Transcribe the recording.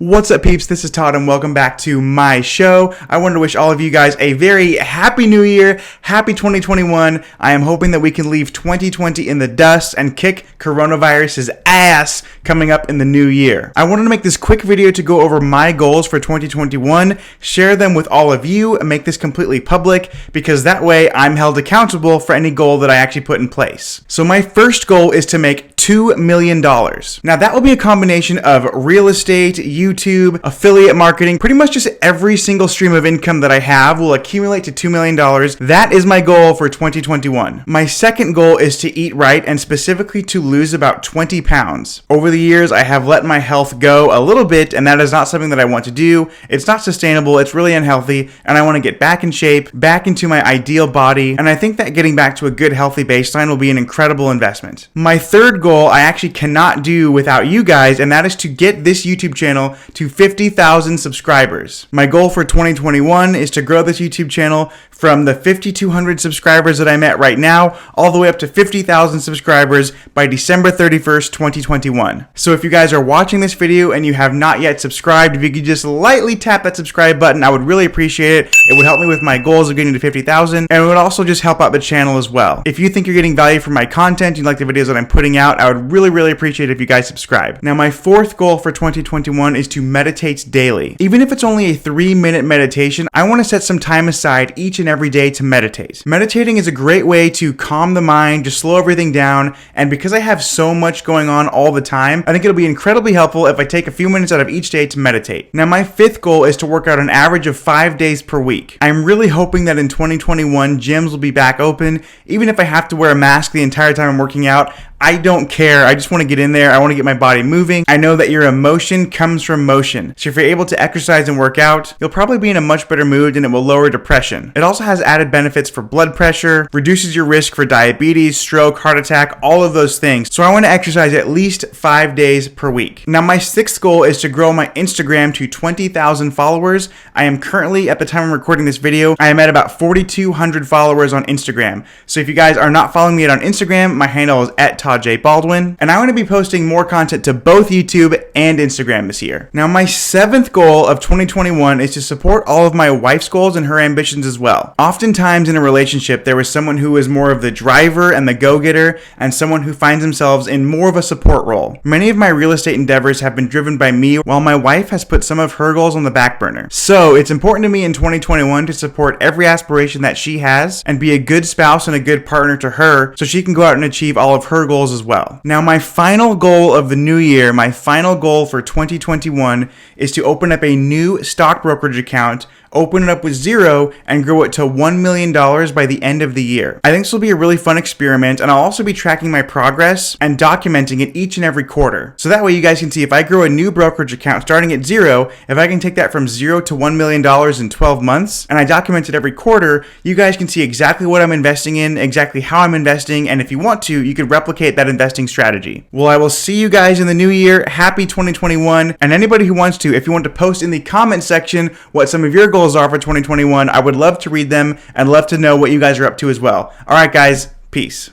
What's up, peeps? This is Todd and welcome back to my show. I wanted to wish all of you guys a very happy new year, happy 2021. I am hoping that we can leave 2020 in the dust and kick coronavirus's ass coming up in the new year. I wanted to make this quick video to go over my goals for 2021, share them with all of you, and make this completely public because that way I'm held accountable for any goal that I actually put in place. So my first goal is to make $2 million. Now that will be a combination of real estate, YouTube, affiliate marketing, pretty much just every single stream of income that I have will accumulate to $2 million. That is my goal for 2021. My second goal is to eat right and specifically to lose about 20 pounds. Over the years, I have let my health go a little bit, and that is not something that I want to do. It's not sustainable, it's really unhealthy, and I want to get back in shape, back into my ideal body, and I think that getting back to a good healthy baseline will be an incredible investment. My third goal I actually cannot do without you guys, and that is to get this YouTube channel to 50,000 subscribers. My goal for 2021 is to grow this YouTube channel from the 5,200 subscribers that I'm at right now all the way up to 50,000 subscribers by December 31st, 2021. So if you guys are watching this video and you have not yet subscribed, if you could just lightly tap that subscribe button, I would really appreciate it. It would help me with my goals of getting to 50,000, and it would also just help out the channel as well. If you think you're getting value from my content, you like the videos that I'm putting out, I would really appreciate it if you guys subscribe. Now my fourth goal for 2021 is to meditate daily. Even if it's only a 3-minute meditation, I want to set some time aside each and every day to meditate. Meditating is a great way to calm the mind, just slow everything down, and because I have so much going on all the time, I think it'll be incredibly helpful if I take a few minutes out of each day to meditate. Now my fifth goal is to work out an average of 5 days per week. I'm really hoping that in 2021 gyms will be back open, even if I have to wear a mask the entire time I'm working out. I don't care. I just want to get in there. I want to get my body moving. I know that your emotion comes from motion. So if you're able to exercise and work out, you'll probably be in a much better mood and it will lower depression. It also has added benefits for blood pressure, reduces your risk for diabetes, stroke, heart attack, all of those things. So I want to exercise at least 5 days per week. Now my sixth goal is to grow my Instagram to 20,000 followers. I am currently, at the time I'm recording this video, I am at about 4,200 followers on Instagram. So if you guys are not following me yet on Instagram, my handle is @ToddJBaldwin, and I'm going to be posting more content to both YouTube and Instagram this year. Now my seventh goal of 2021 is to support all of my wife's goals and her ambitions as well. Oftentimes in a relationship, there is someone who is more of the driver and the go-getter, and someone who finds themselves in more of a support role. Many of my real estate endeavors have been driven by me, while my wife has put some of her goals on the back burner. So it's important to me in 2021 to support every aspiration that she has and be a good spouse and a good partner to her so she can go out and achieve all of her goals as well. Now my final goal of the new year, my final goal for 2021 is to open up a new stock brokerage account, open it up with zero, and grow it to $1 million by the end of the year. I think this will be a really fun experiment, and I'll also be tracking my progress and documenting it each and every quarter. So that way you guys can see if I grow a new brokerage account starting at zero, if I can take that from zero to $1 million in 12 months, and I document it every quarter, you guys can see exactly what I'm investing in, exactly how I'm investing, and if you want to, you could replicate that investing strategy. Well, I will see you guys in the new year. Happy 2021, and anybody who wants to, if you want to post in the comment section what some of your goals are for 2021, I would love to read them and love to know what you guys are up to as well. All right, guys, peace.